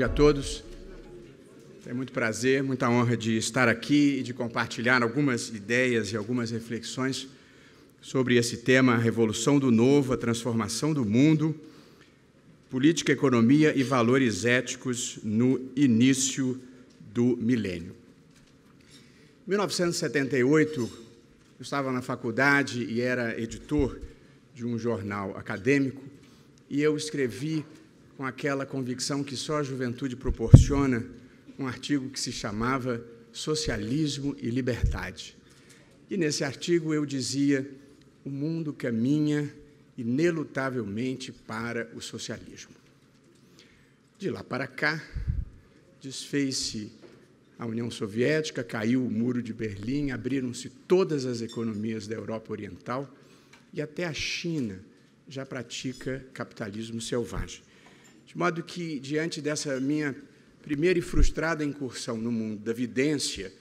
dia a todos. É muito prazer, muita honra de estar aqui e de compartilhar algumas ideias e algumas reflexões sobre esse tema, a revolução do novo, a transformação do mundo, política, economia e valores éticos no início do milênio. Em 1978, eu estava na faculdade e era editor de um jornal acadêmico e eu escrevi com aquela convicção que só a juventude proporciona um artigo que se chamava Socialismo e Liberdade. E nesse artigo eu dizia: o mundo caminha inelutavelmente para o socialismo. De lá para cá, desfez-se a União Soviética, caiu o Muro de Berlim, abriram-se todas as economias da Europa Oriental e até a China já pratica capitalismo selvagem. De modo que, diante dessa minha primeira e frustrada incursão no mundo da vidência,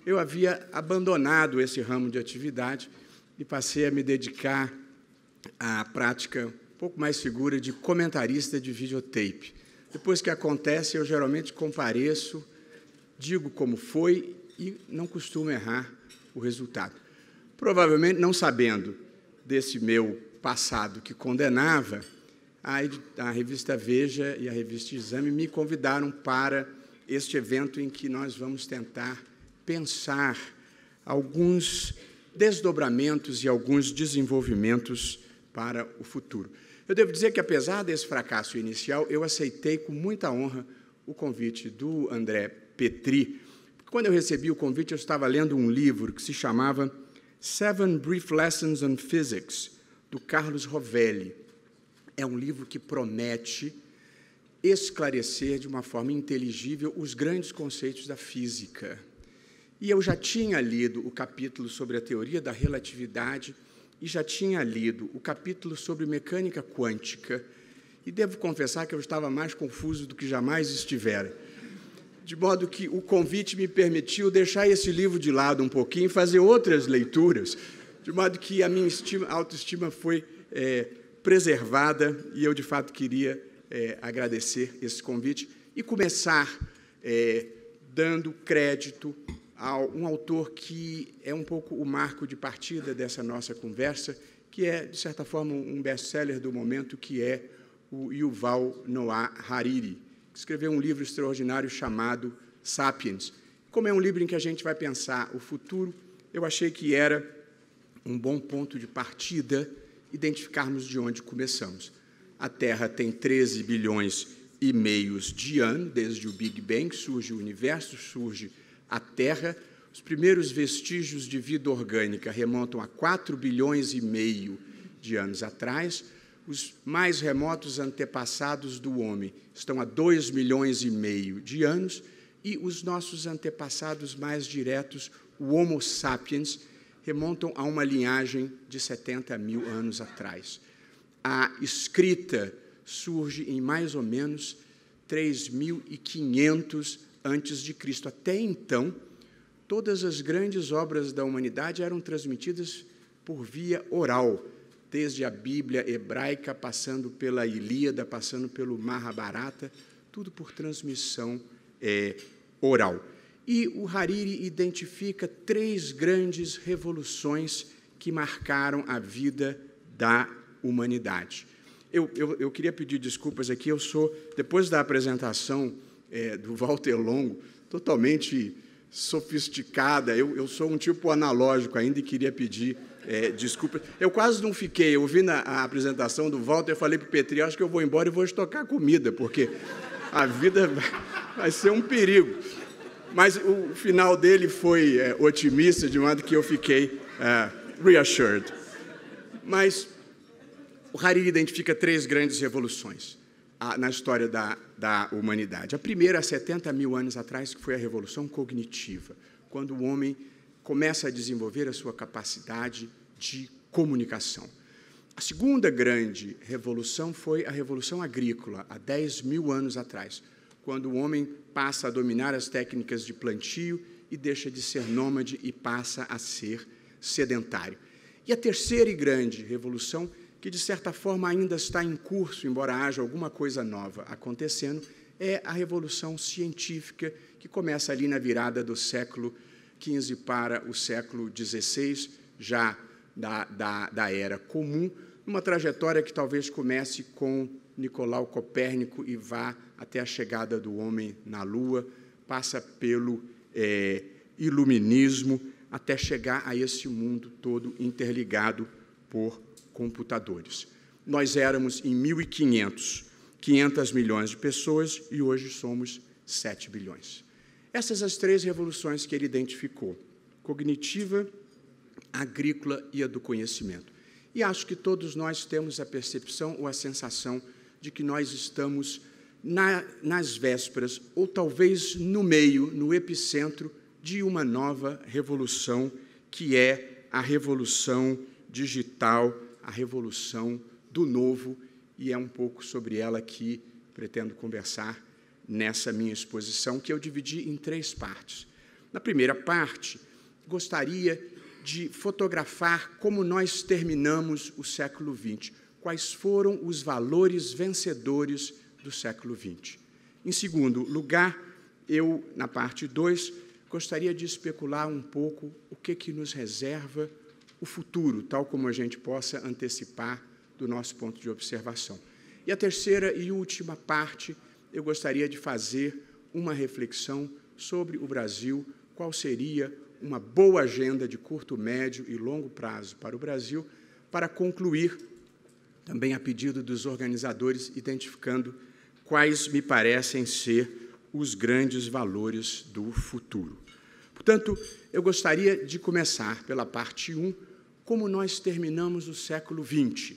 eu havia abandonado esse ramo de atividade e passei a me dedicar à prática um pouco mais segura de comentarista de videotape. Depois que acontece, eu geralmente compareço, digo como foi e não costumo errar o resultado. Provavelmente, não sabendo desse meu passado que condenava, a revista Veja e a revista Exame me convidaram para este evento em que nós vamos tentar pensar alguns desdobramentos e alguns desenvolvimentos para o futuro. Eu devo dizer que, apesar desse fracasso inicial, eu aceitei com muita honra o convite do André Petri. Quando eu recebi o convite, eu estava lendo um livro que se chamava Seven Brief Lessons on Physics, do Carlos Rovelli. É um livro que promete esclarecer de uma forma inteligível os grandes conceitos da física. E eu já tinha lido o capítulo sobre a teoria da relatividade e já tinha lido o capítulo sobre mecânica quântica, e devo confessar que eu estava mais confuso do que jamais estivera. De modo que o convite me permitiu deixar esse livro de lado um pouquinho e fazer outras leituras, de modo que a minha autoestima foi preservada, e eu, de fato, queria agradecer esse convite e começar dando crédito a um autor que é um pouco o marco de partida dessa nossa conversa, que é, de certa forma, um best-seller do momento, que é o Yuval Noah Harari, que escreveu um livro extraordinário chamado Sapiens. Como é um livro em que a gente vai pensar o futuro, eu achei que era um bom ponto de partida identificarmos de onde começamos. A Terra tem 13 bilhões e meio de anos, desde o Big Bang, surge o universo, surge a Terra. Os primeiros vestígios de vida orgânica remontam a 4 bilhões e meio de anos atrás. Os mais remotos antepassados do homem estão a 2 milhões e meio de anos, e os nossos antepassados mais diretos, o Homo sapiens, remontam a uma linhagem de 70 mil anos atrás. A escrita surge em mais ou menos 3.500 a.C. Até então, todas as grandes obras da humanidade eram transmitidas por via oral, desde a Bíblia hebraica, passando pela Ilíada, passando pelo Mahabharata, tudo por transmissão oral. E o Harari identifica 3 grandes revoluções que marcaram a vida da humanidade. Eu queria pedir desculpas aqui, depois da apresentação do Walter Longo, totalmente sofisticada, eu sou um tipo analógico ainda e queria pedir desculpas. Eu quase não fiquei, ouvindo a apresentação do Walter, eu falei para o Petri, acho que eu vou embora e vou estocar comida, porque a vida vai ser um perigo. Mas o final dele foi otimista, de modo que eu fiquei reassured. Mas o Harari identifica 3 grandes revoluções na história da humanidade. A primeira, há 70 mil anos atrás, que foi a Revolução Cognitiva, quando o homem começa a desenvolver a sua capacidade de comunicação. A segunda grande revolução foi a Revolução Agrícola, há 10 mil anos atrás, quando o homem passa a dominar as técnicas de plantio e deixa de ser nômade e passa a ser sedentário. E a terceira e grande revolução, que de certa forma ainda está em curso, embora haja alguma coisa nova acontecendo, é a revolução científica, que começa ali na virada do século XV para o século XVI, já da Era Comum, uma trajetória que talvez comece com Nicolau Copérnico e vá até a chegada do homem na Lua, passa pelo iluminismo, até chegar a esse mundo todo interligado por computadores. Nós éramos, em 1500, 500 milhões de pessoas e hoje somos 7 bilhões. Essas as três revoluções que ele identificou: cognitiva, agrícola e a do conhecimento. E acho que todos nós temos a percepção ou a sensação de que nós estamos nas vésperas, ou talvez no meio, no epicentro, de uma nova revolução, que é a revolução digital, a revolução do novo, e é um pouco sobre ela que pretendo conversar nessa minha exposição, que eu dividi em 3 partes. Na primeira parte, gostaria de fotografar como nós terminamos o século XX, quais foram os valores vencedores do século XX. Em segundo lugar, eu, na parte 2, gostaria de especular um pouco o que nos reserva o futuro, tal como a gente possa antecipar do nosso ponto de observação. E a terceira e última parte, eu gostaria de fazer uma reflexão sobre o Brasil, qual seria uma boa agenda de curto, médio e longo prazo para o Brasil, para concluir, também a pedido dos organizadores, identificando quais me parecem ser os grandes valores do futuro. Portanto, eu gostaria de começar pela parte 1, como nós terminamos o século XX,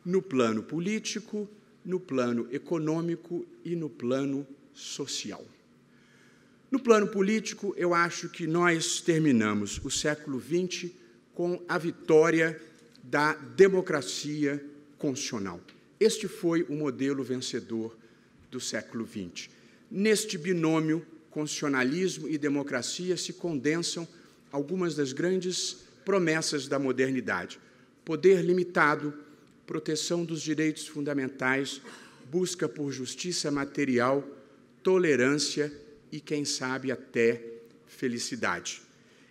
no plano político, no plano econômico e no plano social. No plano político, eu acho que nós terminamos o século XX com a vitória da democracia constitucional. Este foi o modelo vencedor do século XX. Neste binômio, constitucionalismo e democracia, se condensam algumas das grandes promessas da modernidade: poder limitado, proteção dos direitos fundamentais, busca por justiça material, tolerância e, quem sabe, até felicidade.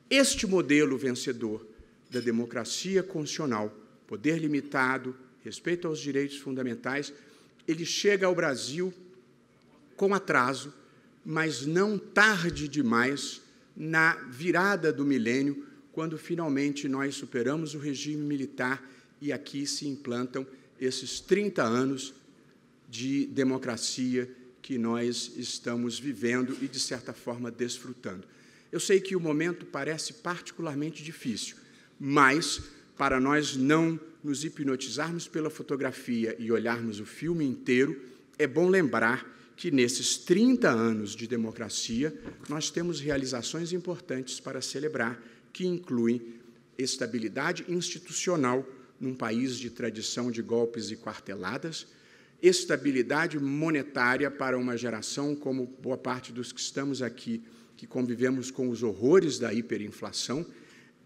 Este modelo vencedor da democracia constitucional, poder limitado, respeito aos direitos fundamentais, ele chega ao Brasil com atraso, mas não tarde demais, na virada do milênio, quando finalmente nós superamos o regime militar e aqui se implantam esses 30 anos de democracia que nós estamos vivendo e, de certa forma, desfrutando. Eu sei que o momento parece particularmente difícil, mas, para nós não nos hipnotizarmos pela fotografia e olharmos o filme inteiro, é bom lembrar que, nesses 30 anos de democracia, nós temos realizações importantes para celebrar, que incluem estabilidade institucional num país de tradição de golpes e quarteladas, estabilidade monetária para uma geração, como boa parte dos que estamos aqui, que convivemos com os horrores da hiperinflação,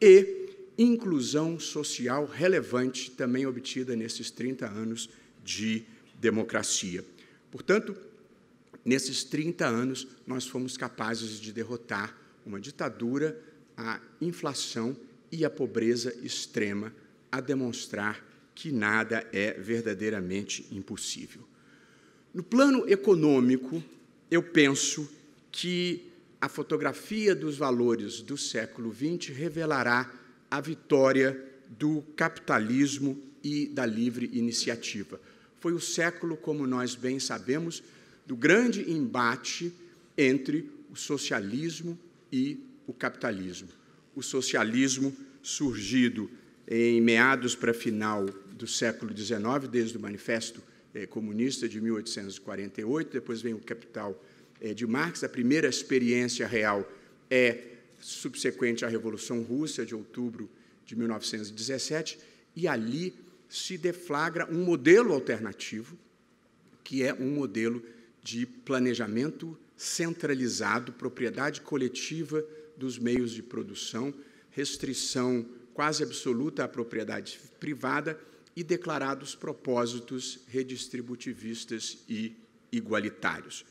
e inclusão social relevante, também obtida nesses 30 anos de democracia. Portanto, nesses 30 anos, nós fomos capazes de derrotar uma ditadura, a inflação e a pobreza extrema, a demonstrar que nada é verdadeiramente impossível. No plano econômico, eu penso que a fotografia dos valores do século XX revelará a vitória do capitalismo e da livre iniciativa. Foi o século, como nós bem sabemos, do grande embate entre o socialismo e o capitalismo. O socialismo, surgido em meados para final do século XIX, desde o Manifesto Comunista de 1848, depois vem o Capital de Marx. A primeira experiência real é subsequente à Revolução Russa, de outubro de 1917, e ali se deflagra um modelo alternativo, que é um modelo de planejamento centralizado, propriedade coletiva dos meios de produção, restrição quase absoluta à propriedade privada e declarados propósitos redistributivistas e igualitários.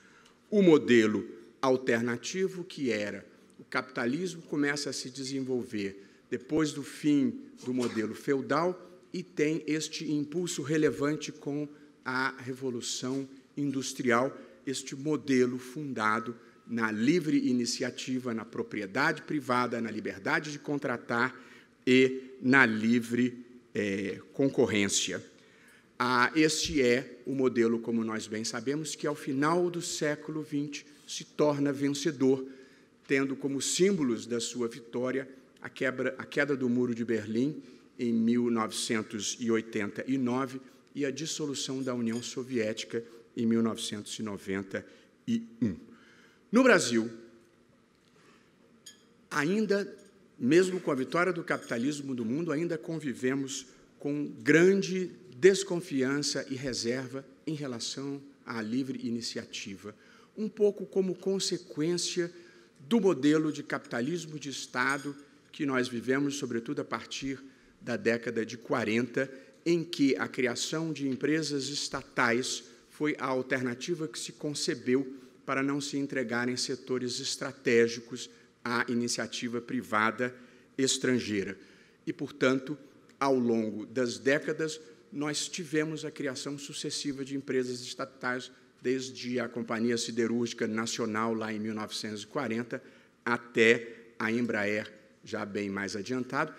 o modelo alternativo, que era o capitalismo, começa a se desenvolver depois do fim do modelo feudal e tem este impulso relevante com a Revolução Industrial, este modelo fundado na livre iniciativa, na propriedade privada, na liberdade de contratar e na livre concorrência. Este é o modelo, como nós bem sabemos, que ao final do século XX se torna vencedor, tendo como símbolos da sua vitória a queda do Muro de Berlim em 1989 e a dissolução da União Soviética em 1991. No Brasil, ainda, mesmo com a vitória do capitalismo do mundo, ainda convivemos com grande desconfiança e reserva em relação à livre iniciativa, um pouco como consequência do modelo de capitalismo de Estado que nós vivemos, sobretudo a partir da década de 40, em que a criação de empresas estatais foi a alternativa que se concebeu para não se entregarem setores estratégicos à iniciativa privada estrangeira. E, portanto, ao longo das décadas, nós tivemos a criação sucessiva de empresas estatais, desde a Companhia Siderúrgica Nacional, lá em 1940, até a Embraer, já bem mais adiantado.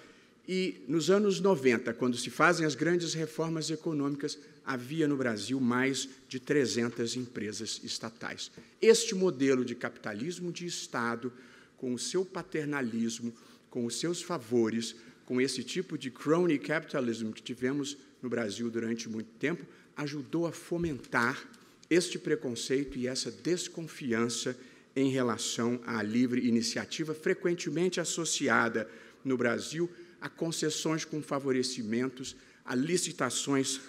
E, nos anos 90, quando se fazem as grandes reformas econômicas, havia no Brasil mais de 300 empresas estatais. Este modelo de capitalismo de Estado, com o seu paternalismo, com os seus favores, com esse tipo de crony capitalism que tivemos no Brasil durante muito tempo, ajudou a fomentar este preconceito e essa desconfiança em relação à livre iniciativa, frequentemente associada no Brasil a concessões com favorecimentos, a licitações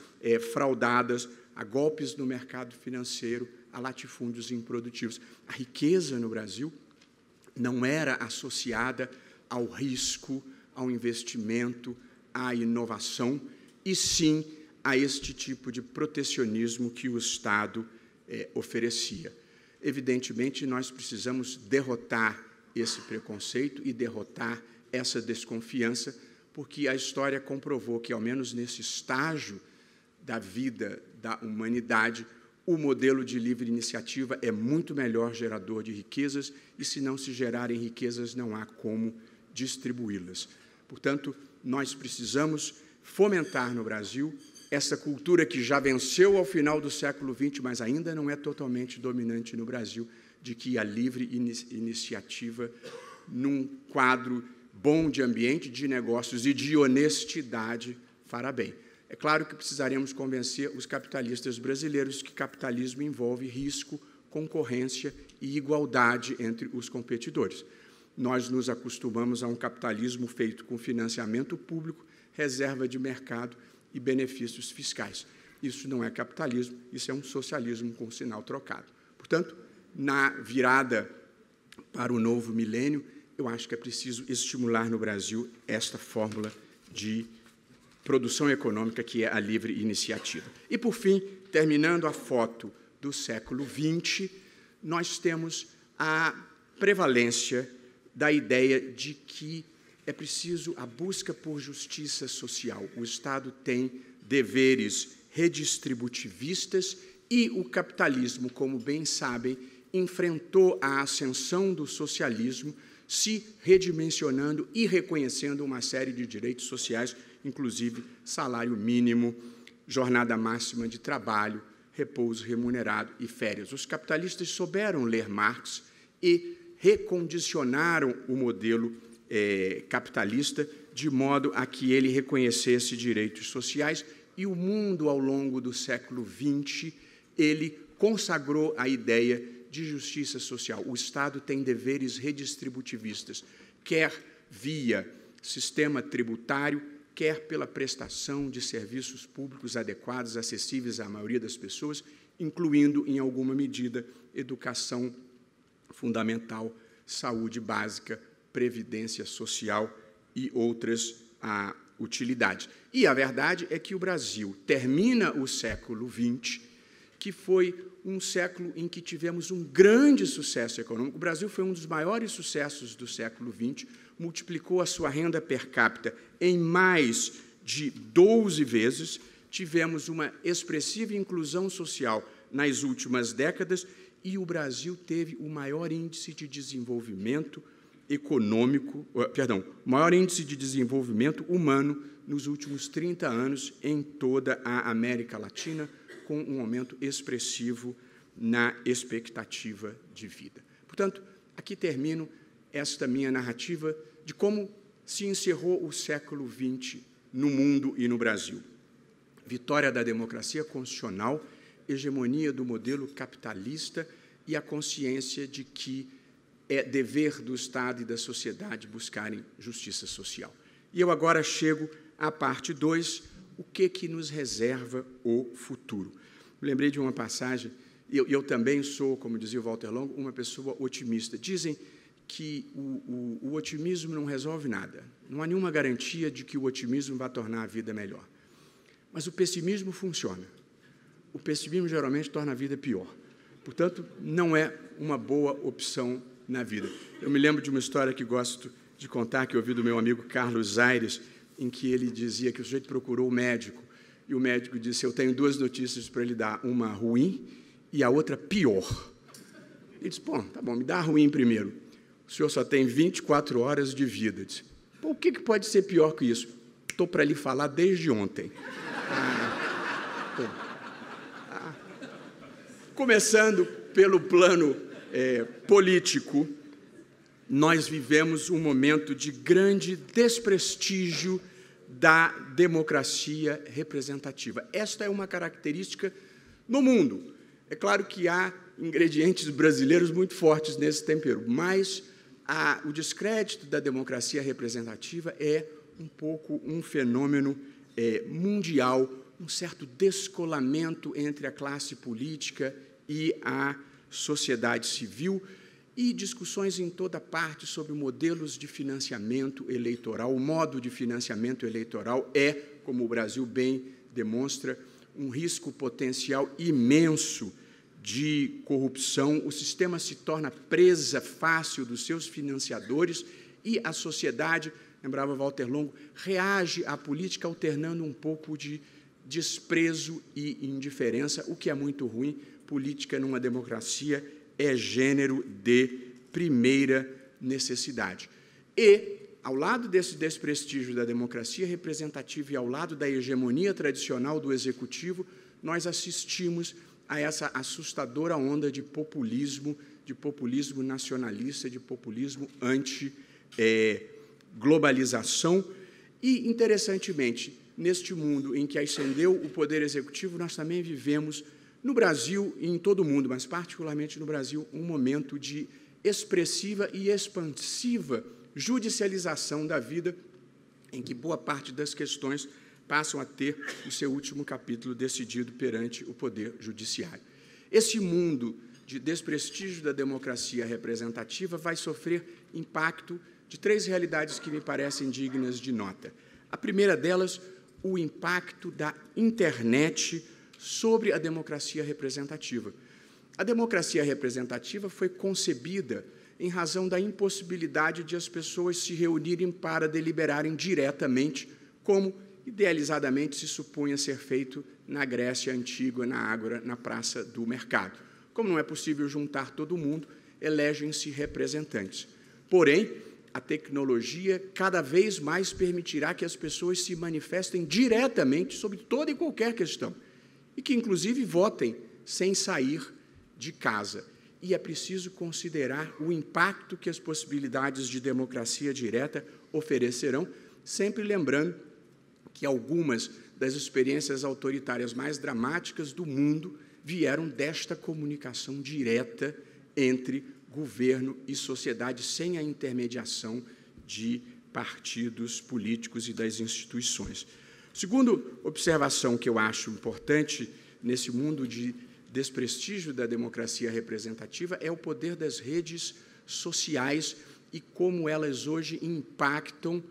fraudadas, a golpes no mercado financeiro, a latifúndios improdutivos. A riqueza no Brasil não era associada ao risco, ao investimento, à inovação, e sim a este tipo de protecionismo que o Estado oferecia. Evidentemente, nós precisamos derrotar esse preconceito e derrotar essa desconfiança, porque a história comprovou que, ao menos nesse estágio da vida da humanidade, o modelo de livre iniciativa é muito melhor gerador de riquezas, e se não se gerarem riquezas, não há como distribuí-las. Portanto, nós precisamos fomentar no Brasil essa cultura que já venceu ao final do século XX, mas ainda não é totalmente dominante no Brasil, de que a livre iniciativa, num quadro bom de ambiente, de negócios e de honestidade, fará bem. É claro que precisaremos convencer os capitalistas brasileiros que capitalismo envolve risco, concorrência e igualdade entre os competidores. Nós nos acostumamos a um capitalismo feito com financiamento público, reserva de mercado e benefícios fiscais. Isso não é capitalismo, isso é um socialismo com sinal trocado. Portanto, na virada para o novo milênio, eu acho que é preciso estimular no Brasil esta fórmula de produção econômica que é a livre iniciativa. E, por fim, terminando a foto do século XX, nós temos a prevalência da ideia de que é preciso a busca por justiça social. O Estado tem deveres redistributivistas e o capitalismo, como bem sabem, enfrentou a ascensão do socialismo, se redimensionando e reconhecendo uma série de direitos sociais, inclusive salário mínimo, jornada máxima de trabalho, repouso remunerado e férias. Os capitalistas souberam ler Marx e recondicionaram o modelo capitalista de modo a que ele reconhecesse direitos sociais, e o mundo, ao longo do século XX, ele consagrou a ideia de justiça social. O Estado tem deveres redistributivistas, quer via sistema tributário, quer pela prestação de serviços públicos adequados, acessíveis à maioria das pessoas, incluindo, em alguma medida, educação fundamental, saúde básica, previdência social e outras utilidades. E a verdade é que o Brasil termina o século XX que foi um século em que tivemos um grande sucesso econômico. O Brasil foi um dos maiores sucessos do século XX, multiplicou a sua renda per capita em mais de 12 vezes, tivemos uma expressiva inclusão social nas últimas décadas e o Brasil teve o maior índice de desenvolvimento econômico, o maior índice de desenvolvimento humano nos últimos 30 anos em toda a América Latina, com um aumento expressivo na expectativa de vida. Portanto, aqui termino esta minha narrativa de como se encerrou o século XX no mundo e no Brasil. Vitória da democracia constitucional, hegemonia do modelo capitalista e a consciência de que é dever do Estado e da sociedade buscarem justiça social. E eu agora chego à parte 2, o que nos reserva o futuro. Me lembrei de uma passagem, eu também sou, como dizia o Walter Longo, uma pessoa otimista. Dizem que o otimismo não resolve nada. Não há nenhuma garantia de que o otimismo vai tornar a vida melhor. Mas o pessimismo funciona. O pessimismo geralmente torna a vida pior. Portanto, não é uma boa opção na vida. Eu me lembro de uma história que gosto de contar, que eu ouvi do meu amigo Carlos Aires, em que ele dizia que o sujeito procurou o médico, e o médico disse, eu tenho 2 notícias para lhe dar, uma ruim e a outra pior. Ele disse, bom, tá bom, me dá a ruim primeiro. O senhor só tem 24 horas de vida. Eu disse, o que pode ser pior que isso? Estou para lhe falar desde ontem. Começando pelo plano político, nós vivemos um momento de grande desprestígio da democracia representativa. Esta é uma característica no mundo. É claro que há ingredientes brasileiros muito fortes nesse tempero, mas o descrédito da democracia representativa é um pouco um fenômeno mundial, um certo descolamento entre a classe política e a sociedade civil, e discussões em toda parte sobre modelos de financiamento eleitoral. O modo de financiamento eleitoral é, como o Brasil bem demonstra, um risco potencial imenso de corrupção. O sistema se torna presa fácil dos seus financiadores e a sociedade, lembrava Walter Longo, reage à política alternando um pouco de desprezo e indiferença, o que é muito ruim. Política numa democracia é gênero de primeira necessidade. E, ao lado desse desprestígio da democracia representativa e ao lado da hegemonia tradicional do executivo, nós assistimos a essa assustadora onda de populismo nacionalista, de populismo anti-globalização. E, interessantemente, neste mundo em que ascendeu o poder executivo, nós também vivemos, no Brasil e em todo o mundo, mas particularmente no Brasil, um momento de expressiva e expansiva judicialização da vida, em que boa parte das questões passam a ter o seu último capítulo decidido perante o Poder Judiciário. Esse mundo de desprestígio da democracia representativa vai sofrer impacto de 3 realidades que me parecem dignas de nota. A primeira delas, o impacto da internet sobre a democracia representativa. A democracia representativa foi concebida em razão da impossibilidade de as pessoas se reunirem para deliberarem diretamente, como idealizadamente se supunha ser feito na Grécia Antiga, na Ágora, na Praça do Mercado. Como não é possível juntar todo mundo, elegem-se representantes. Porém, a tecnologia cada vez mais permitirá que as pessoas se manifestem diretamente sobre toda e qualquer questão, e que, inclusive, votem sem sair de casa. E é preciso considerar o impacto que as possibilidades de democracia direta oferecerão, sempre lembrando que algumas das experiências autoritárias mais dramáticas do mundo vieram desta comunicação direta entre governo e sociedade, sem a intermediação de partidos políticos e das instituições. Segunda observação que eu acho importante nesse mundo de desprestígio da democracia representativa é o poder das redes sociais e como elas hoje impactam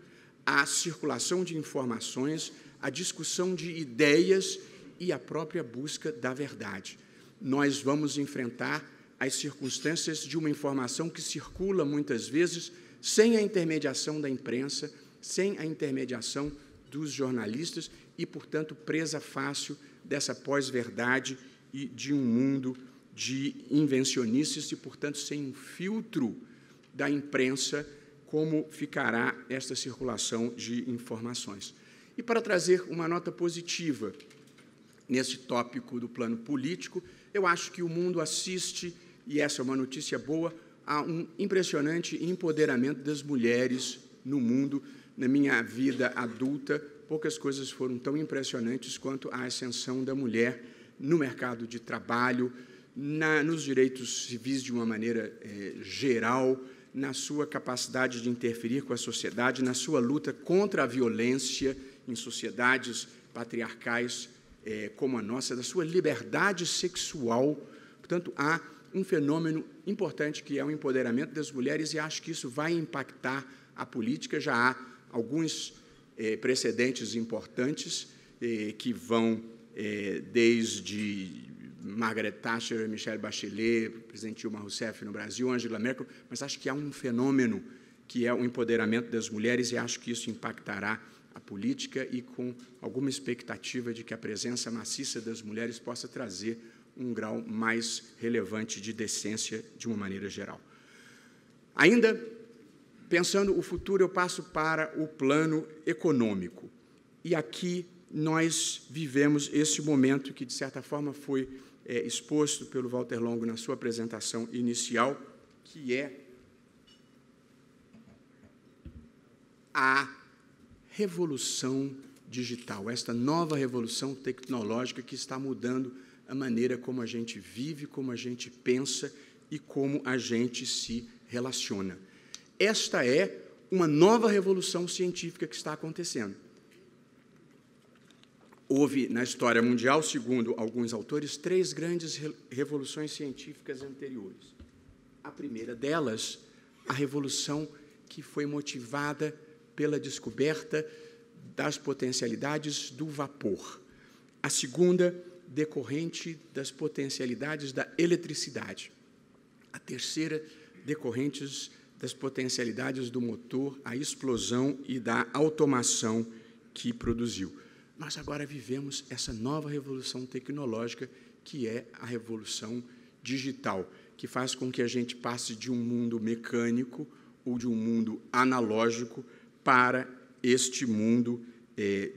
a circulação de informações, a discussão de ideias e a própria busca da verdade. nós vamos enfrentar as circunstâncias de uma informação que circula muitas vezes sem a intermediação da imprensa, sem a intermediação dos jornalistas e, portanto, presa fácil dessa pós-verdade e de um mundo de invencionices e, portanto, sem um filtro da imprensa, como ficará esta circulação de informações. E para trazer uma nota positiva nesse tópico do plano político, eu acho que o mundo assiste, e essa é uma notícia boa, a um impressionante empoderamento das mulheres no mundo. Na minha vida adulta, poucas coisas foram tão impressionantes quanto a ascensão da mulher no mercado de trabalho, nos direitos civis de uma maneira geral, na sua capacidade de interferir com a sociedade, na sua luta contra a violência em sociedades patriarcais como a nossa, da sua liberdade sexual. Portanto, há um fenômeno importante que é o empoderamento das mulheres e acho que isso vai impactar a política. Já há alguns precedentes importantes que vão desde Margaret Thatcher, Michelle Bachelet, presidente Dilma Rousseff no Brasil, Angela Merkel, mas acho que há um fenômeno que é o empoderamento das mulheres e acho que isso impactará a política e com alguma expectativa de que a presença maciça das mulheres possa trazer um grau mais relevante de decência de uma maneira geral. Ainda, pensando o futuro, eu passo para o plano econômico. E aqui nós vivemos esse momento que, de certa forma, foi exposto pelo Walter Longo na sua apresentação inicial, que é a revolução digital, esta nova revolução tecnológica que está mudando a maneira como a gente vive, como a gente pensa e como a gente se relaciona. Esta é uma nova revolução científica que está acontecendo. Houve, na história mundial, segundo alguns autores, 3 grandes revoluções científicas anteriores. A primeira delas, a revolução que foi motivada pela descoberta das potencialidades do vapor. A segunda, decorrente das potencialidades da eletricidade. A terceira, decorrentes das potencialidades do motor, a explosão e da automação que produziu. Nós agora vivemos essa nova revolução tecnológica, que é a revolução digital, que faz com que a gente passe de um mundo mecânico ou de um mundo analógico para este mundo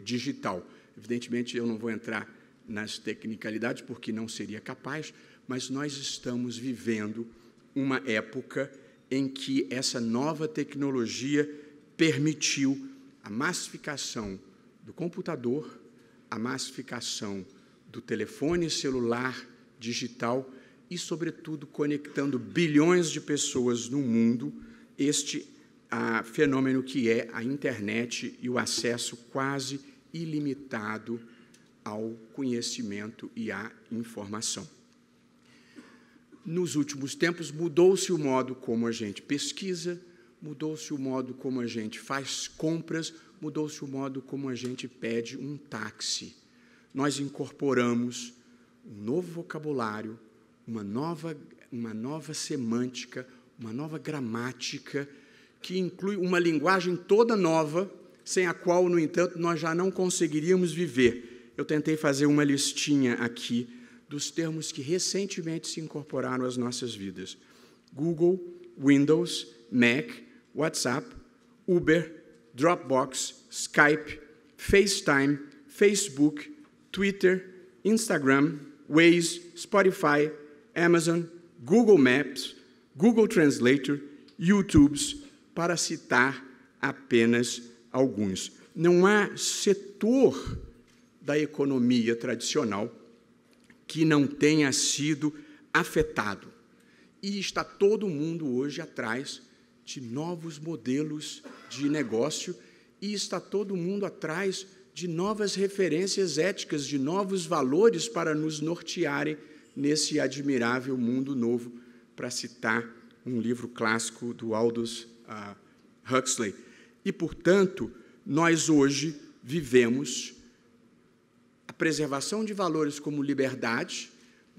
digital. Evidentemente, eu não vou entrar nas tecnicalidades, porque não seria capaz, mas nós estamos vivendo uma época em que essa nova tecnologia permitiu a massificação do computador, a massificação do telefone celular digital e, sobretudo, conectando bilhões de pessoas no mundo, este fenômeno que é a internet e o acesso quase ilimitado ao conhecimento e à informação. Nos últimos tempos, mudou-se o modo como a gente pesquisa, mudou-se o modo como a gente faz compras, mudou-se o modo como a gente pede um táxi. Nós incorporamos um novo vocabulário, uma nova semântica, uma nova gramática, que inclui uma linguagem toda nova, sem a qual, no entanto, nós já não conseguiríamos viver. Eu tentei fazer uma listinha aqui dos termos que recentemente se incorporaram às nossas vidas. Google, Windows, Mac, WhatsApp, Uber, Dropbox, Skype, FaceTime, Facebook, Twitter, Instagram, Waze, Spotify, Amazon, Google Maps, Google Translator, YouTube, para citar apenas alguns. Não há setor da economia tradicional que não tenha sido afetado. E está todo mundo hoje atrás de novos modelos de negócio e está todo mundo atrás de novas referências éticas, de novos valores para nos nortearem nesse admirável mundo novo, para citar um livro clássico do Aldous Huxley. E, portanto, nós hoje vivemos a preservação de valores como liberdade,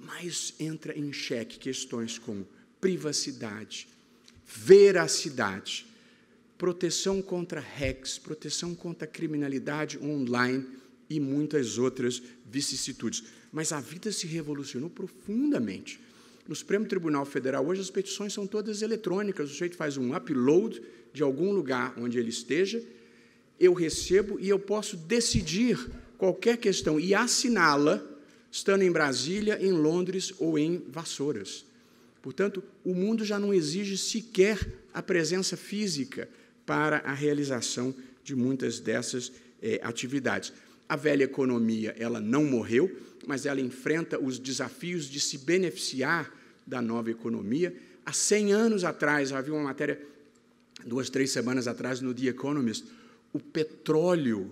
mais entra em xeque questões como privacidade, veracidade, proteção contra hacks, proteção contra criminalidade online e muitas outras vicissitudes. Mas a vida se revolucionou profundamente. No Supremo Tribunal Federal, hoje, as petições são todas eletrônicas. O sujeito faz um upload de algum lugar onde ele esteja, eu recebo e eu posso decidir qualquer questão e assiná-la estando em Brasília, em Londres ou em Vassouras. Portanto, o mundo já não exige sequer a presença física para a realização de muitas dessas atividades. A velha economia, ela não morreu, mas ela enfrenta os desafios de se beneficiar da nova economia. Há 100 anos atrás, havia uma matéria, 2, 3 semanas atrás, no The Economist, o petróleo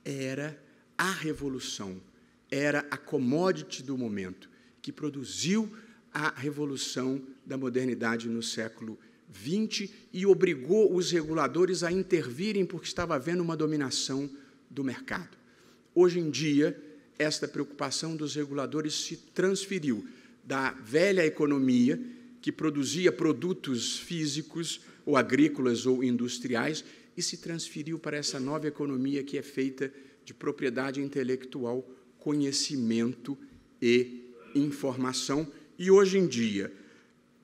era a revolução, era a commodity do momento, que produziu a revolução da modernidade no século XX e obrigou os reguladores a intervirem porque estava havendo uma dominação do mercado. Hoje em dia, esta preocupação dos reguladores se transferiu da velha economia, que produzia produtos físicos, ou agrícolas, ou industriais, e se transferiu para essa nova economia que é feita de propriedade intelectual, conhecimento e informação. E, hoje em dia,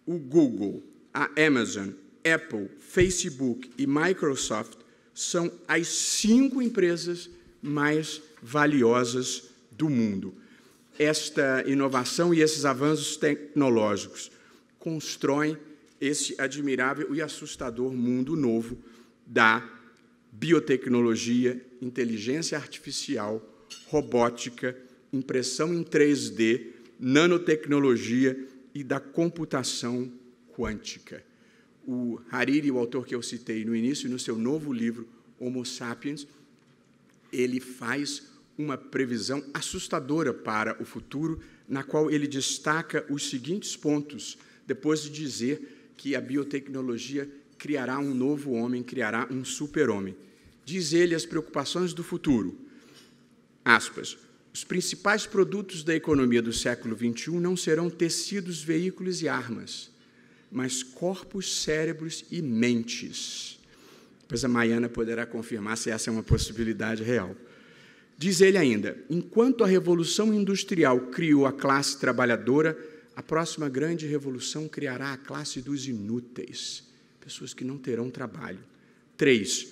o Google, a Amazon, Apple, Facebook e Microsoft são as 5 empresas mais valiosas do mundo. Esta inovação e esses avanços tecnológicos constroem esse admirável e assustador mundo novo da biotecnologia, inteligência artificial, robótica, impressão em 3D, nanotecnologia e da computação quântica. O Hariri, o autor que eu citei no início, no seu novo livro, Homo Sapiens, ele faz uma previsão assustadora para o futuro, na qual ele destaca os seguintes pontos, depois de dizer que a biotecnologia criará um novo homem, criará um super-homem. Diz ele as preocupações do futuro. Aspas. Os principais produtos da economia do século XXI não serão tecidos, veículos e armas, mas corpos, cérebros e mentes. Depois a Maiana poderá confirmar se essa é uma possibilidade real. Diz ele ainda, enquanto a Revolução Industrial criou a classe trabalhadora, a próxima grande revolução criará a classe dos inúteis, pessoas que não terão trabalho. 3.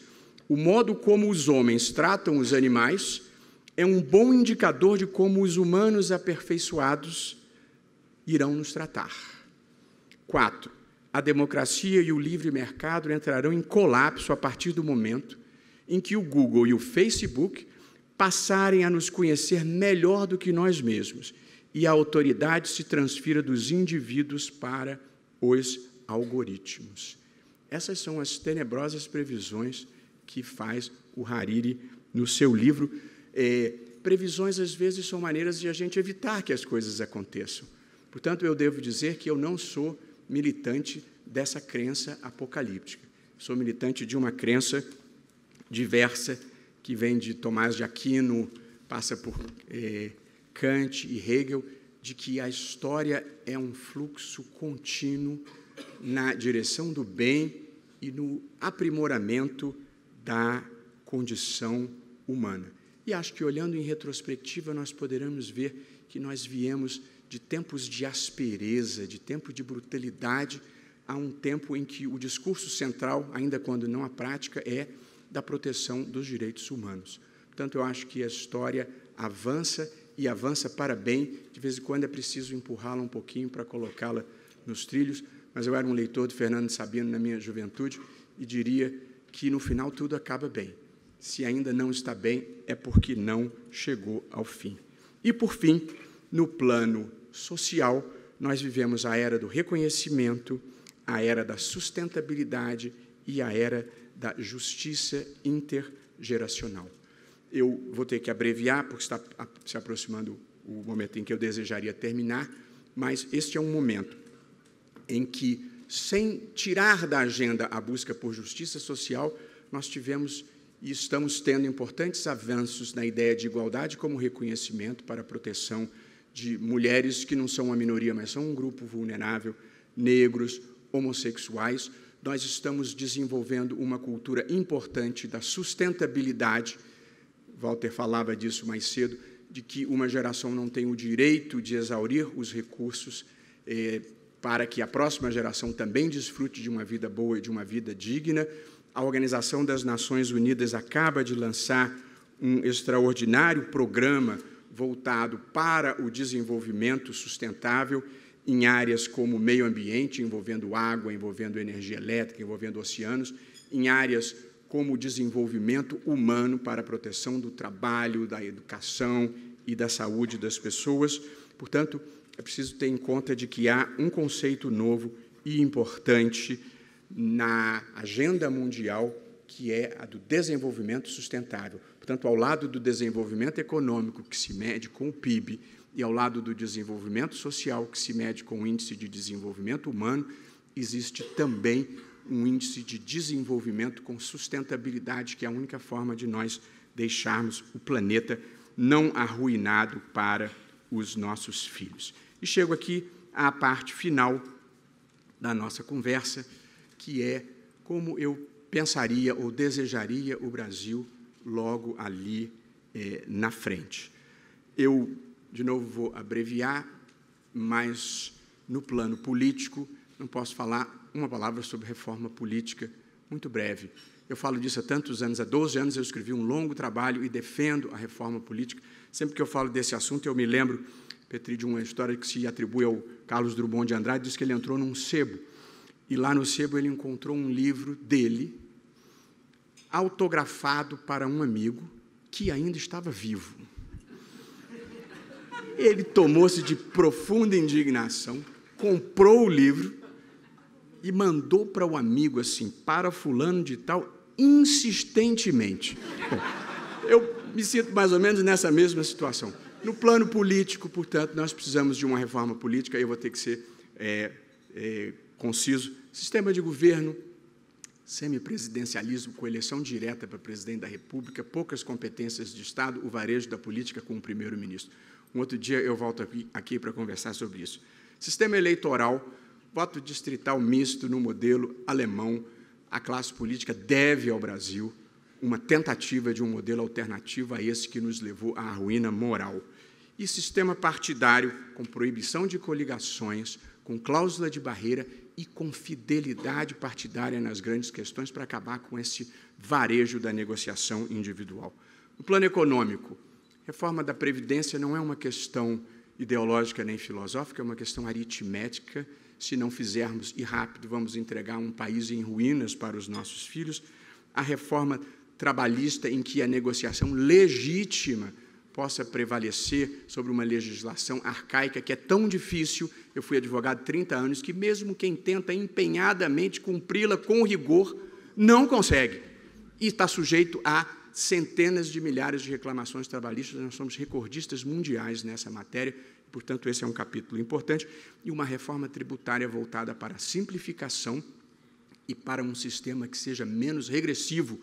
O modo como os homens tratam os animais é um bom indicador de como os humanos aperfeiçoados irão nos tratar. 4. A democracia e o livre mercado entrarão em colapso a partir do momento em que o Google e o Facebook passarem a nos conhecer melhor do que nós mesmos e a autoridade se transfira dos indivíduos para os algoritmos. Essas são as tenebrosas previsões que faz o Hariri no seu livro. Previsões, às vezes, são maneiras de a gente evitar que as coisas aconteçam. Portanto, eu devo dizer que eu não sou militante dessa crença apocalíptica. Sou militante de uma crença diversa, que vem de Tomás de Aquino, passa por Kant e Hegel, de que a história é um fluxo contínuo na direção do bem e no aprimoramento da condição humana. E acho que, olhando em retrospectiva, nós poderemos ver que nós viemos de tempos de aspereza, de tempo de brutalidade, a um tempo em que o discurso central, ainda quando não a prática, é da proteção dos direitos humanos. Portanto, eu acho que a história avança e avança para bem. De vez em quando é preciso empurrá-la um pouquinho para colocá-la nos trilhos, mas eu era um leitor de Fernando Sabino na minha juventude e diria que, no final, tudo acaba bem. Se ainda não está bem, é porque não chegou ao fim. E, por fim, no plano social, nós vivemos a era do reconhecimento, a era da sustentabilidade e a era da justiça intergeracional. Eu vou ter que abreviar, porque está se aproximando o momento em que eu desejaria terminar, mas este é um momento em que, sem tirar da agenda a busca por justiça social, nós tivemos e estamos tendo importantes avanços na ideia de igualdade como reconhecimento para a proteção de mulheres que não são uma minoria, mas são um grupo vulnerável, negros, homossexuais. Nós estamos desenvolvendo uma cultura importante da sustentabilidade. Walter falava disso mais cedo, de que uma geração não tem o direito de exaurir os recursos para que a próxima geração também desfrute de uma vida boa e de uma vida digna. A Organização das Nações Unidas acaba de lançar um extraordinário programa voltado para o desenvolvimento sustentável em áreas como meio ambiente, envolvendo água, envolvendo energia elétrica, envolvendo oceanos, em áreas como o desenvolvimento humano para a proteção do trabalho, da educação e da saúde das pessoas. Portanto, é preciso ter em conta de que há um conceito novo e importante na agenda mundial, que é a do desenvolvimento sustentável. Portanto, ao lado do desenvolvimento econômico, que se mede com o PIB, e ao lado do desenvolvimento social, que se mede com o Índice de Desenvolvimento Humano, existe também um índice de desenvolvimento com sustentabilidade, que é a única forma de nós deixarmos o planeta não arruinado para os nossos filhos. E chego aqui à parte final da nossa conversa, que é como eu pensaria ou desejaria o Brasil logo ali na frente. Eu, de novo, vou abreviar, mas no plano político não posso falar uma palavra sobre reforma política, muito breve. Eu falo disso há tantos anos, há 12 anos eu escrevi um longo trabalho e defendo a reforma política. Sempre que eu falo desse assunto, eu me lembro, Petri, de uma história que se atribui ao Carlos Drummond de Andrade, diz que ele entrou num sebo, e lá no sebo ele encontrou um livro dele, autografado para um amigo que ainda estava vivo. Ele tomou-se de profunda indignação, comprou o livro e mandou para o amigo assim, para fulano de tal, insistentemente. Bom, eu me sinto mais ou menos nessa mesma situação. No plano político, portanto, nós precisamos de uma reforma política, eu vou ter que ser conciso. Sistema de governo, semipresidencialismo com eleição direta para presidente da República, poucas competências de Estado, o varejo da política com o primeiro-ministro. Um outro dia eu volto aqui para conversar sobre isso. Sistema eleitoral, voto distrital misto no modelo alemão. A classe política deve ao Brasil uma tentativa de um modelo alternativo a esse que nos levou à ruína moral. E sistema partidário, com proibição de coligações, com cláusula de barreira e com fidelidade partidária nas grandes questões para acabar com esse varejo da negociação individual. No plano econômico, reforma da Previdência não é uma questão ideológica nem filosófica, é uma questão aritmética. Se não fizermos, e rápido, vamos entregar um país em ruínas para os nossos filhos. A reforma trabalhista, em que a negociação legítima possa prevalecer sobre uma legislação arcaica, que é tão difícil. Eu fui advogado 30 anos, que mesmo quem tenta empenhadamente cumpri-la com rigor, não consegue. E está sujeito a centenas de milhares de reclamações trabalhistas. Nós somos recordistas mundiais nessa matéria, portanto, esse é um capítulo importante. E uma reforma tributária voltada para a simplificação e para um sistema que seja menos regressivo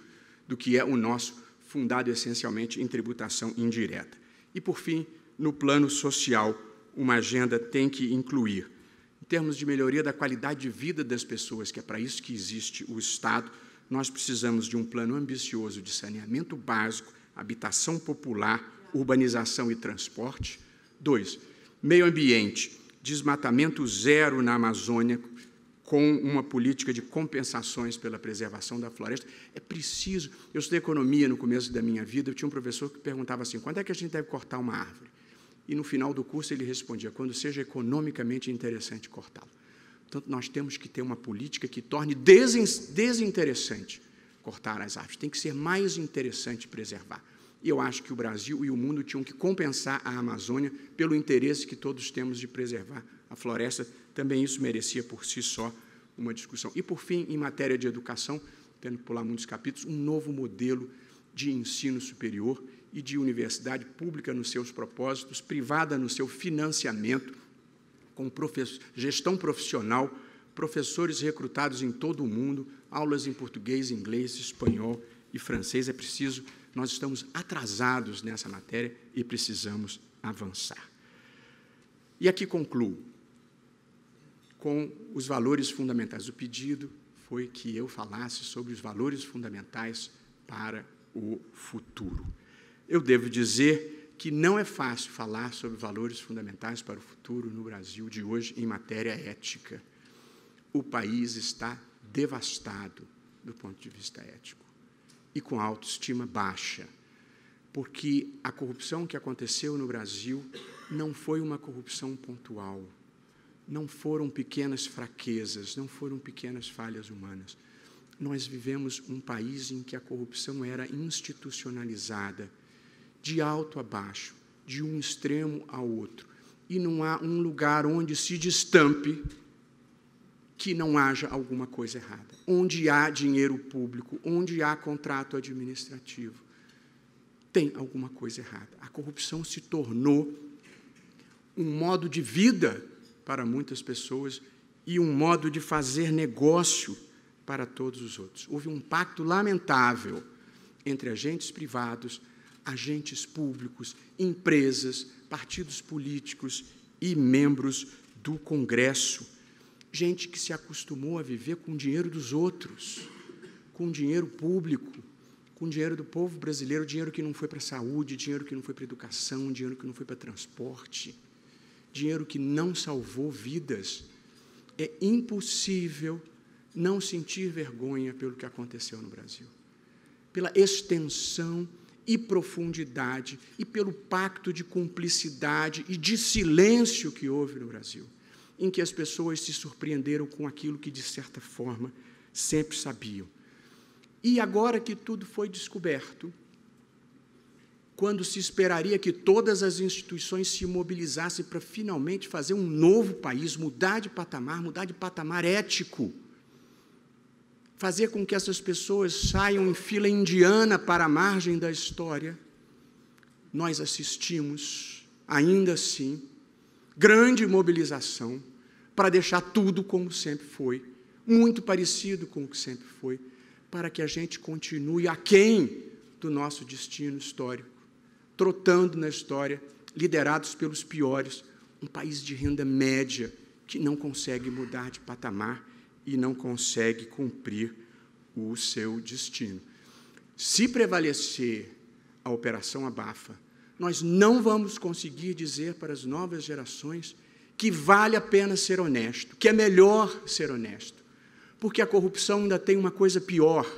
do que é o nosso, fundado essencialmente em tributação indireta. E, por fim, no plano social, uma agenda tem que incluir, em termos de melhoria da qualidade de vida das pessoas, que é para isso que existe o Estado, nós precisamos de um plano ambicioso de saneamento básico, habitação popular, urbanização e transporte. 2, meio ambiente, desmatamento zero na Amazônia, com uma política de compensações pela preservação da floresta. É preciso... Eu estudei economia no começo da minha vida, eu tinha um professor que perguntava assim, quando é que a gente deve cortar uma árvore? E, no final do curso, ele respondia, quando seja economicamente interessante cortá-la. Portanto, nós temos que ter uma política que torne desinteressante cortar as árvores. Tem que ser mais interessante preservar. E eu acho que o Brasil e o mundo tinham que compensar a Amazônia pelo interesse que todos temos de preservar a floresta. Também isso merecia, por si só, uma discussão. E, por fim, em matéria de educação, tendo que pular muitos capítulos, um novo modelo de ensino superior e de universidade pública nos seus propósitos, privada no seu financiamento, com gestão profissional, professores recrutados em todo o mundo, aulas em português, inglês, espanhol e francês. É preciso, nós estamos atrasados nessa matéria e precisamos avançar. E aqui concluo com os valores fundamentais. O pedido foi que eu falasse sobre os valores fundamentais para o futuro. Eu devo dizer que não é fácil falar sobre valores fundamentais para o futuro no Brasil de hoje em matéria ética. O país está devastado do ponto de vista ético e com autoestima baixa, porque a corrupção que aconteceu no Brasil não foi uma corrupção pontual, não foram pequenas fraquezas, não foram pequenas falhas humanas. Nós vivemos um país em que a corrupção era institucionalizada, de alto a baixo, de um extremo ao outro, e não há um lugar onde se destampe que não haja alguma coisa errada. Onde há dinheiro público, onde há contrato administrativo, tem alguma coisa errada. A corrupção se tornou um modo de vida para muitas pessoas e um modo de fazer negócio para todos os outros. Houve um pacto lamentável entre agentes privados, agentes públicos, empresas, partidos políticos e membros do Congresso. Gente que se acostumou a viver com o dinheiro dos outros, com dinheiro público, com dinheiro do povo brasileiro, dinheiro que não foi para a saúde, dinheiro que não foi para a educação, dinheiro que não foi para transporte, dinheiro que não salvou vidas. É impossível não sentir vergonha pelo que aconteceu no Brasil, pela extensão e profundidade e pelo pacto de cumplicidade e de silêncio que houve no Brasil, em que as pessoas se surpreenderam com aquilo que, de certa forma, sempre sabiam. E agora que tudo foi descoberto, quando se esperaria que todas as instituições se mobilizassem para finalmente fazer um novo país, mudar de patamar ético, fazer com que essas pessoas saiam em fila indiana para a margem da história, nós assistimos, ainda assim, grande mobilização para deixar tudo como sempre foi, muito parecido com o que sempre foi, para que a gente continue aquém do nosso destino histórico, trotando na história, liderados pelos piores, um país de renda média que não consegue mudar de patamar e não consegue cumprir o seu destino. Se prevalecer a Operação Abafa, nós não vamos conseguir dizer para as novas gerações que vale a pena ser honesto, que é melhor ser honesto, porque a corrupção ainda tem uma coisa pior,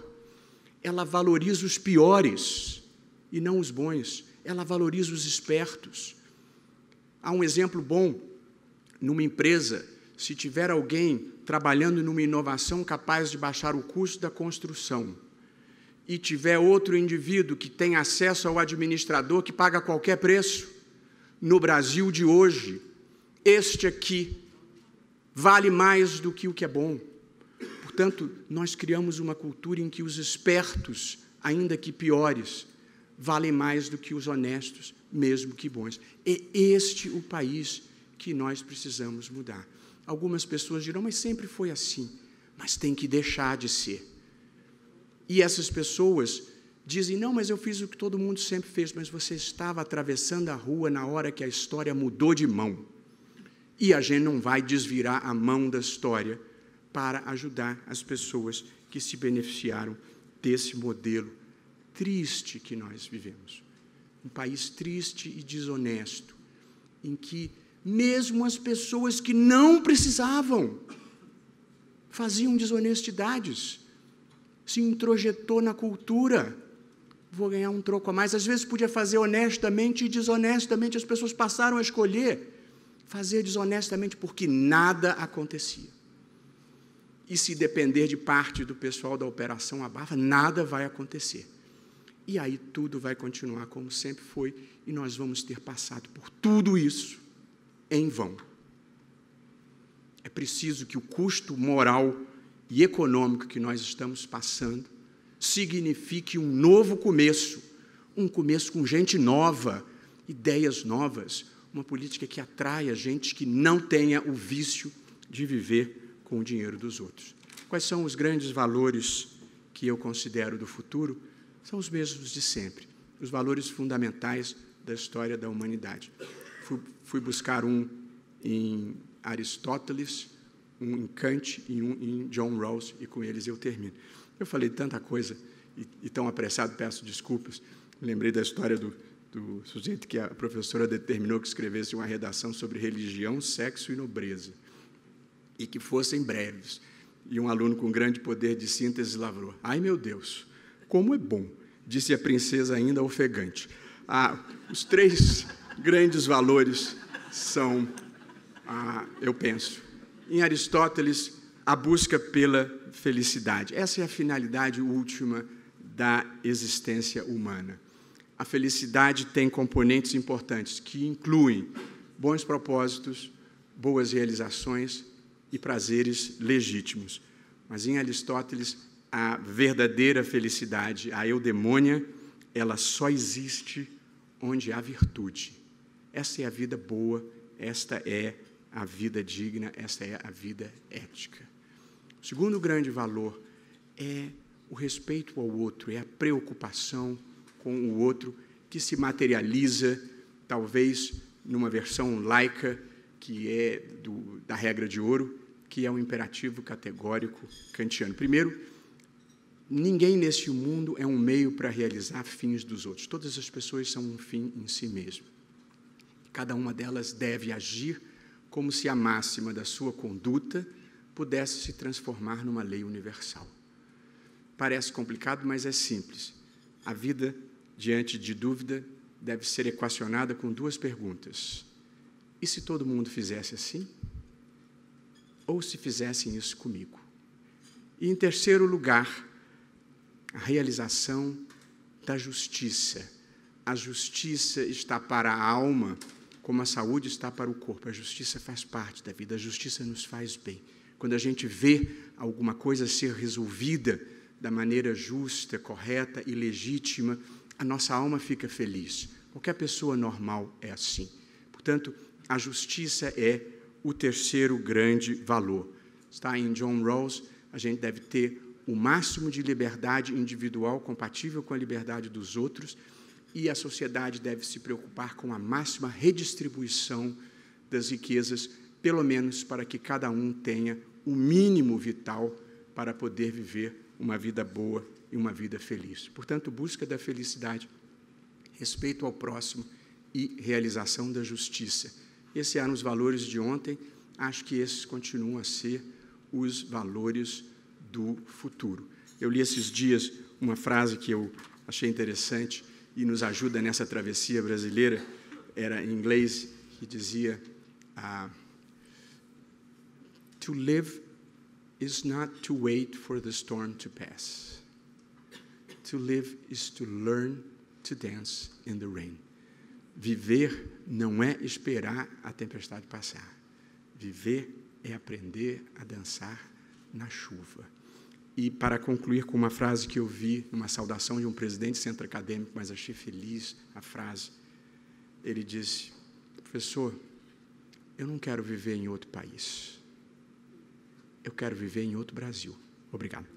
ela valoriza os piores e não os bons, ela valoriza os espertos. Há um exemplo bom, numa empresa, se tiver alguém trabalhando numa inovação capaz de baixar o custo da construção e tiver outro indivíduo que tem acesso ao administrador que paga qualquer preço, no Brasil de hoje, este aqui vale mais do que o que é bom. Portanto, nós criamos uma cultura em que os espertos, ainda que piores, valem mais do que os honestos, mesmo que bons. É este o país que nós precisamos mudar. Algumas pessoas dirão, mas sempre foi assim. Mas tem que deixar de ser. E essas pessoas dizem, não, mas eu fiz o que todo mundo sempre fez, mas você estava atravessando a rua na hora que a história mudou de mão. E a gente não vai desvirar a mão da história para ajudar as pessoas que se beneficiaram desse modelo triste que nós vivemos. Um país triste e desonesto, em que mesmo as pessoas que não precisavam faziam desonestidades, se introjetou na cultura, vou ganhar um troco a mais. Às vezes podia fazer honestamente e desonestamente, as pessoas passaram a escolher fazer desonestamente porque nada acontecia. E se depender de parte do pessoal da Operação Abafa, nada vai acontecer. E aí tudo vai continuar como sempre foi, e nós vamos ter passado por tudo isso em vão. É preciso que o custo moral e econômico que nós estamos passando signifique um novo começo, um começo com gente nova, ideias novas, uma política que atraia gente que não tenha o vício de viver com o dinheiro dos outros. Quais são os grandes valores que eu considero do futuro? São os mesmos de sempre, os valores fundamentais da história da humanidade. Fui buscar um em Aristóteles, um em Kant e um em John Rawls, e com eles eu termino. Eu falei tanta coisa e tão apressado, peço desculpas. Lembrei da história do sujeito que a professora determinou que escrevesse uma redação sobre religião, sexo e nobreza, e que fossem breves. E um aluno com grande poder de síntese lavrou: ai, meu Deus, como é bom, disse a princesa ainda ofegante. Os 3 grandes valores são, eu penso, em Aristóteles, a busca pela felicidade. Essa é a finalidade última da existência humana. A felicidade tem componentes importantes que incluem bons propósitos, boas realizações e prazeres legítimos. Mas em Aristóteles, a verdadeira felicidade, a eudemônia, ela só existe onde há virtude. Esta é a vida boa, esta é a vida digna, esta é a vida ética. O segundo grande valor é o respeito ao outro, é a preocupação com o outro, que se materializa, talvez, numa versão laica, que é da regra de ouro, que é um imperativo categórico kantiano. Primeiro, ninguém neste mundo é um meio para realizar fins dos outros. Todas as pessoas são um fim em si mesmo. Cada uma delas deve agir como se a máxima da sua conduta pudesse se transformar numa lei universal. Parece complicado, mas é simples. A vida, diante de dúvida, deve ser equacionada com 2 perguntas. E se todo mundo fizesse assim? Ou se fizessem isso comigo? E, em terceiro lugar, a realização da justiça. A justiça está para a alma, como a saúde está para o corpo. A justiça faz parte da vida, a justiça nos faz bem. Quando a gente vê alguma coisa ser resolvida da maneira justa, correta e legítima, a nossa alma fica feliz. Qualquer pessoa normal é assim. Portanto, a justiça é o terceiro grande valor. Está em John Rawls, a gente deve ter o máximo de liberdade individual compatível com a liberdade dos outros, e a sociedade deve se preocupar com a máxima redistribuição das riquezas, pelo menos para que cada um tenha o mínimo vital para poder viver uma vida boa e uma vida feliz. Portanto, busca da felicidade, respeito ao próximo e realização da justiça. Esses eram os valores de ontem, acho que esses continuam a ser os valores do futuro. Eu li esses dias uma frase que eu achei interessante e nos ajuda nessa travessia brasileira, era em inglês, que dizia: to live is not to wait for the storm to pass. To live is to learn to dance in the rain. Viver não é esperar a tempestade passar. Viver é aprender a dançar na chuva. E, para concluir com uma frase que eu vi numa saudação de um presidente de centro acadêmico, mas achei feliz a frase, ele disse: professor, eu não quero viver em outro país. Eu quero viver em outro Brasil. Obrigado.